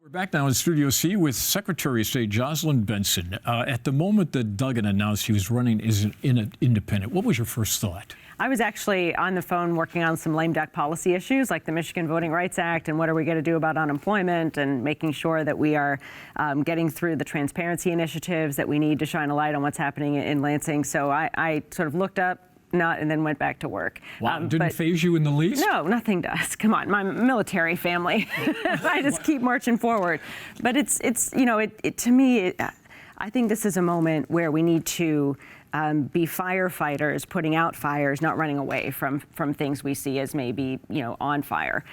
We're back now in Studio C with Secretary of State Jocelyn Benson. At the moment that Duggan announced he was running as an independent, what was your first thought? I was actually on the phone working on some lame duck policy issues like the Michigan Voting Rights Act and what are we going to do about unemployment and making sure that we are getting through the transparency initiatives that we need to shine a light on what's happening in Lansing. So I sort of looked up, and then went back to work. Wow, didn't phase you in the least? No, nothing does. Come on, my military family. I just keep marching forward. But it's to me, I think this is a moment where we need to be firefighters, putting out fires, not running away from things we see as maybe, on fire.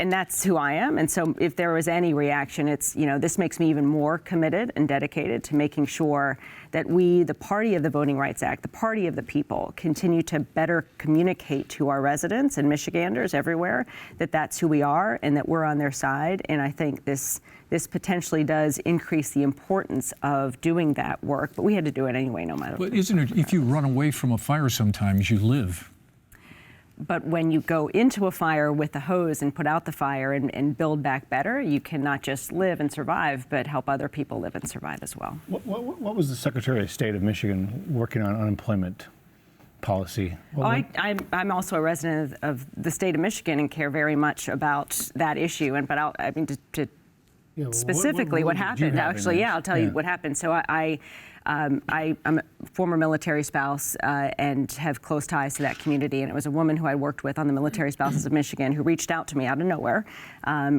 And that's who I am. And so if there was any reaction, it's, this makes me even more committed and dedicated to making sure that we, the party of the Voting Rights Act, the party of the people, continue to better communicate to our residents and Michiganders everywhere that that's who we are and that we're on their side. And I think this potentially does increase the importance of doing that work, but we had to do it anyway, no matter what. But isn't it, if you run away from a fire sometimes, you live? But when you go into a fire with a hose and put out the fire and build back better, you can not just live and survive, but help other people live and survive as well. What was the Secretary of State of Michigan working on unemployment policy? I'm also a resident of the state of Michigan and care very much about that issue. Specifically what happened. Actually, I'll tell you what happened. So I'm a former military spouse and have close ties to that community. And it was a woman who I worked with on the Military Spouses of Michigan who reached out to me out of nowhere,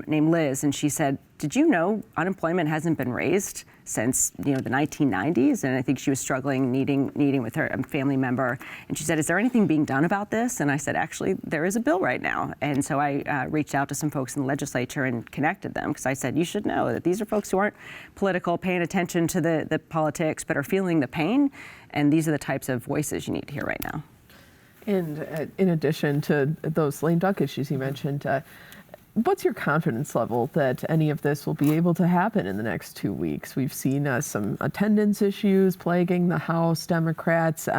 named Liz. And she said, did you know unemployment hasn't been raised since, the 1990s? And I think she was struggling, needing with her family member. And she said, is there anything being done about this? And I said, actually, there is a bill right now. And so I reached out to some folks in the legislature and connected them because I said, you should know that these are folks who aren't political, paying attention to the politics, but are feeling the pain. And these are the types of voices you need to hear right now. And in addition to those lame duck issues you mentioned, what's your confidence level that any of this will be able to happen in the next 2 weeks? We've seen some attendance issues plaguing the House Democrats.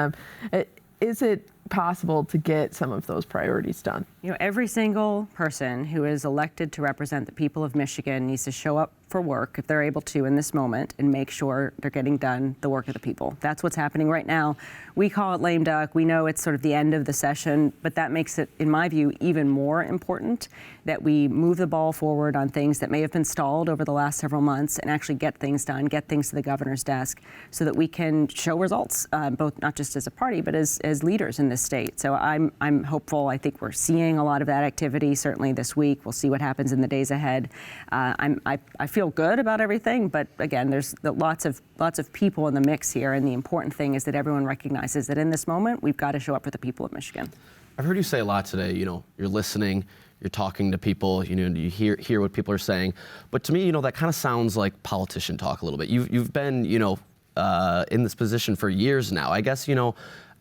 Is it possible to get some of those priorities done? Every single person who is elected to represent the people of Michigan needs to show up for work if they're able to in this moment and make sure they're getting done the work of the people. That's what's happening right now. We call it lame duck. We know it's sort of the end of the session, but that makes it, in my view, even more important that we move the ball forward on things that may have been stalled over the last several months and actually get things done, get things to the governor's desk so that we can show results, both not just as a party, but as leaders in this state. So I'm hopeful. I think we're seeing a lot of that activity certainly this week. We'll see what happens in the days ahead. I feel good about everything, but again, there's lots of people in the mix here, and the important thing is that everyone recognizes that in this moment, we've got to show up for the people of Michigan. I've heard you say a lot today, you're listening, you're talking to people, you hear what people are saying, but to me, that kind of sounds like politician talk a little bit. You've been, in this position for years now. I guess,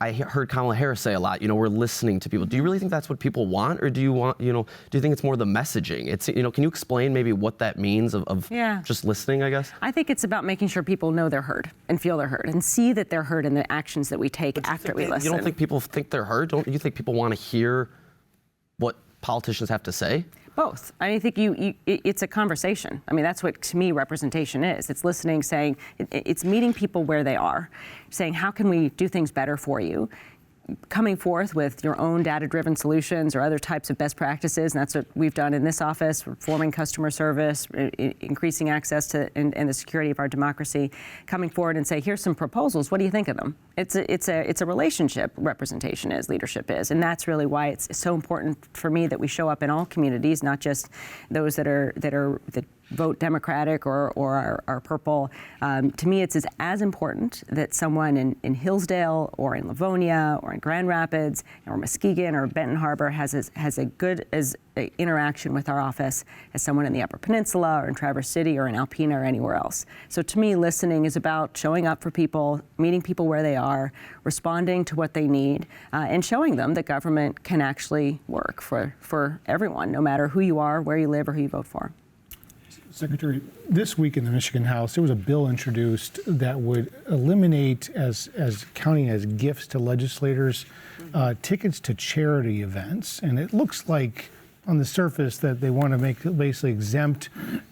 I heard Kamala Harris say a lot, we're listening to people. Do you really think that's what people want? Or do you want, do you think it's more the messaging? It's, can you explain maybe what that means of just listening, I guess? I think it's about making sure people know they're heard and feel they're heard and see that they're heard in the actions that we take after we listen. You don't think people think they're heard? Don't you think people want to hear what politicians have to say? Both. I think it's a conversation. I mean, that's what, to me, representation is. It's listening, saying, it's meeting people where they are, saying, how can we do things better for you? Coming forth with your own data-driven solutions or other types of best practices, and that's what we've done in this office, reforming customer service, increasing access to and the security of our democracy, coming forward and say, here's some proposals, what do you think of them? It's a relationship representation leadership is, and that's really why it's so important for me that we show up in all communities, not just those that vote Democratic or are purple. To me, it's as important that someone in Hillsdale or in Livonia or in Grand Rapids or Muskegon or Benton Harbor has a good interaction with our office as someone in the Upper Peninsula or in Traverse City or in Alpena or anywhere else. So to me, listening is about showing up for people, meeting people where they are, responding to what they need, and showing them that government can actually work for everyone, no matter who you are, where you live, or who you vote for. Secretary, this week in the Michigan House, there was a bill introduced that would eliminate, as counting as gifts to legislators, tickets to charity events. And it looks like on the surface that they want to make basically exempt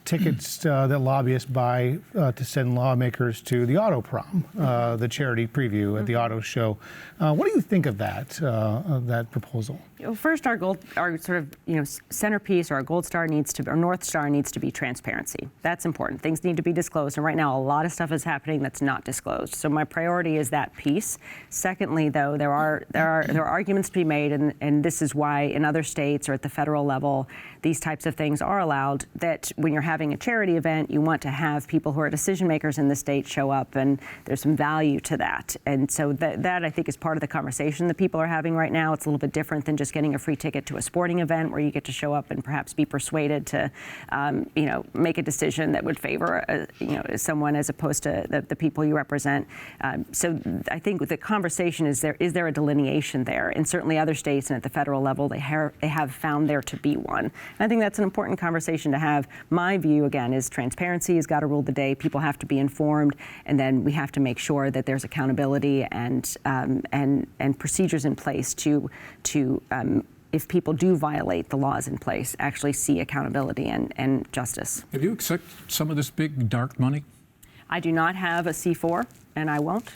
tickets that lobbyists buy to send lawmakers to the Auto Prom, the charity preview at the auto show. What do you think of that proposal? First, our sort of centerpiece or our gold star needs to, or North Star needs to be transparency. That's important. Things need to be disclosed, and right now a lot of stuff is happening that's not disclosed. So my priority is that piece. Secondly, though, there are arguments to be made, and this is why in other states or at the federal level these types of things are allowed. That when you're having a charity event, you want to have people who are decision makers in the state show up, and there's some value to that. And so that I think is part of the conversation that people are having right now. It's a little bit different than just getting a free ticket to a sporting event where you get to show up and perhaps be persuaded to, make a decision that would favor, someone as opposed to the people you represent. So I think the conversation is there a delineation there? And certainly other states and at the federal level, they have found there to be one. And I think that's an important conversation to have. My view, again, is transparency has got to rule the day. People have to be informed, and then we have to make sure that there's accountability and procedures in place to if people do violate the laws in place, actually see accountability and justice. Have you accepted some of this big dark money? I do not have a C4, and I won't.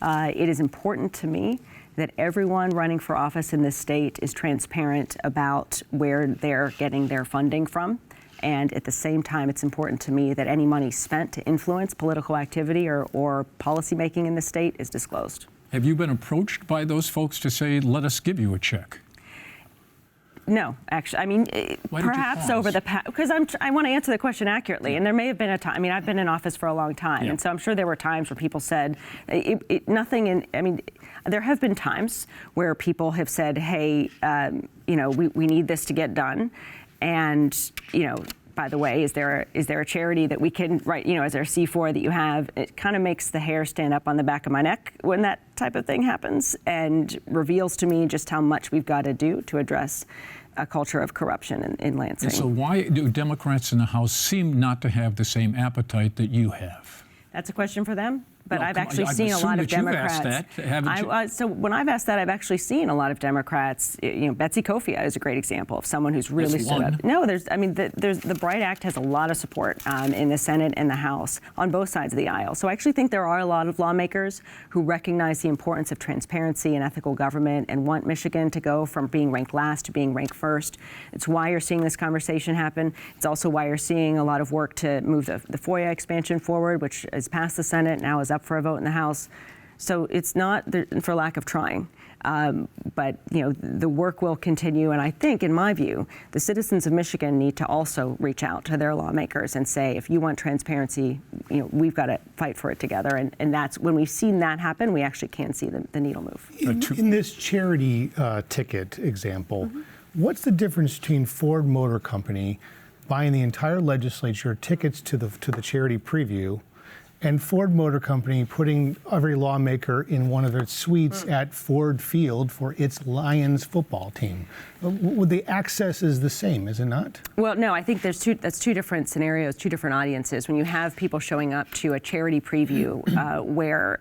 It is important to me that everyone running for office in this state is transparent about where they're getting their funding from. And at the same time, it's important to me that any money spent to influence political activity or policymaking in the state is disclosed. Have you been approached by those folks to say, let us give you a check? No, actually, I mean, perhaps over the past, because I want to answer the question accurately, and there may have been a time. I mean, I've been in office for a long time, and so I'm sure there were times where people said, there have been times where people have said, hey, we need this to get done, and by the way, is there a charity that we can write? Is there a C4 that you have? It kind of makes the hair stand up on the back of my neck when that type of thing happens, and reveals to me just how much we've got to do to address a culture of corruption in Lansing. And so why do Democrats in the House seem not to have the same appetite that you have? That's a question for them. But Well, I've come on, actually I've seen a lot of assumed that you've Democrats. asked that, haven't you? So when I've asked that, I've actually seen a lot of Democrats. Betsy Kofia is a great example of someone who's really That's stood one. up. No, the BRIGHT Act has a lot of support in the Senate and the House on both sides of the aisle. So I actually think there are a lot of lawmakers who recognize the importance of transparency and ethical government and want Michigan to go from being ranked last to being ranked first. It's why you're seeing this conversation happen. It's also why you're seeing a lot of work to move the FOIA expansion forward, which is passed the Senate, now is up for a vote in the House. So it's not for lack of trying, but the work will continue. And I think, in my view, the citizens of Michigan need to also reach out to their lawmakers and say, if you want transparency, we've got to fight for it together. And that's when we've seen that happen, we actually can see the needle move. In this charity ticket example, what's the difference between Ford Motor Company buying the entire legislature tickets to the charity preview and Ford Motor Company putting every lawmaker in one of their suites at Ford Field for its Lions football team? The access is the same, is it not? Well, no, I think that's two different scenarios, two different audiences. When you have people showing up to a charity preview where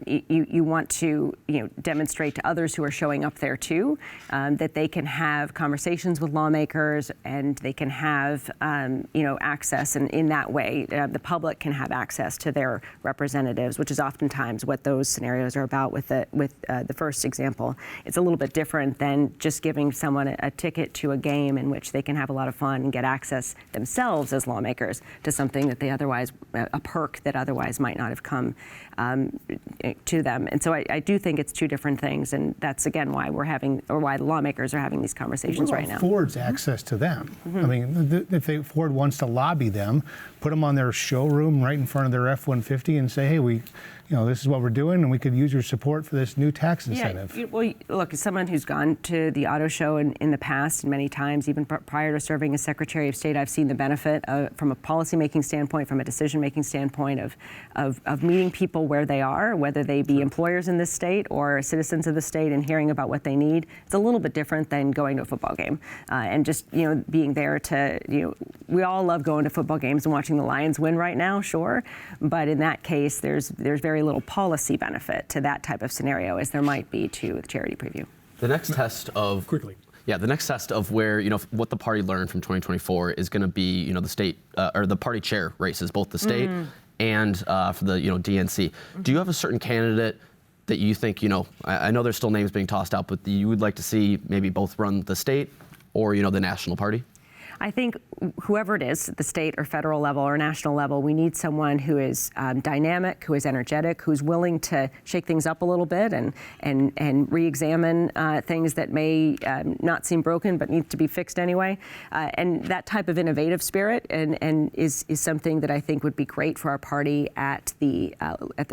you want to demonstrate to others who are showing up there too that they can have conversations with lawmakers and they can have access, and in that way the public can have access to their representatives, which is oftentimes what those scenarios are about. With the first example, it's a little bit different than just giving someone a ticket to a game in which they can have a lot of fun and get access themselves as lawmakers to something that they otherwise, a perk that otherwise might not have come to them. And so I do think it's two different things, and that's again why why the lawmakers are having these conversations right now. Ford's access to them. I mean, if Ford wants to lobby them, put them on their showroom right in front of their F-150 and say, hey, this is what we're doing, and we could use your support for this new tax incentive. Yeah, well, look, as someone who's gone to the auto show in the past, and many times, even prior to serving as Secretary of State, I've seen the benefit from a policymaking standpoint, from a decision-making standpoint of meeting people where they are, whether they be employers in this state or citizens of the state, and hearing about what they need. It's a little bit different than going to a football game and just being there to we all love going to football games and watching the Lions win right now, sure, but in that case, there's very little policy benefit to that type of scenario as there might be to the charity preview. The next test of Quickly. Yeah, the next test of where, what the party learned from 2024 is going to be, the state or the party chair races, both the state and for the, DNC. Do you have a certain candidate that you think, I know there's still names being tossed out, but you would like to see maybe both run the state or, the national party? I think whoever it is, at the state or federal level or national level, we need someone who is dynamic, who is energetic, who's willing to shake things up a little bit and re-examine things that may not seem broken but need to be fixed anyway. And that type of innovative spirit and is something that I think would be great for our party at the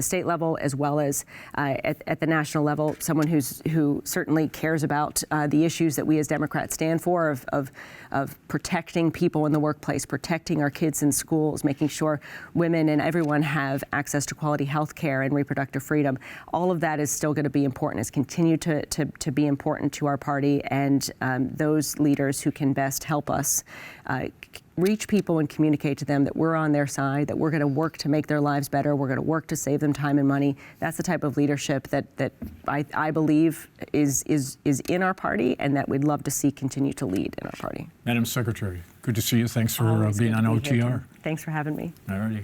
state level as well as at the national level. Someone who certainly cares about the issues that we as Democrats stand for of protecting people in the workplace, protecting our kids in schools, making sure women and everyone have access to quality health care and reproductive freedom. All of that is still going to be important, is continue to be important to our party, and those leaders who can best help us reach people and communicate to them that we're on their side, that we're going to work to make their lives better, we're going to work to save them time and money. That's the type of leadership that I believe is in our party and that we'd love to see continue to lead in our party. Madam Secretary, good to see you. Thanks for Always being good on to be here, OTR. Jim. Thanks for having me. All righty.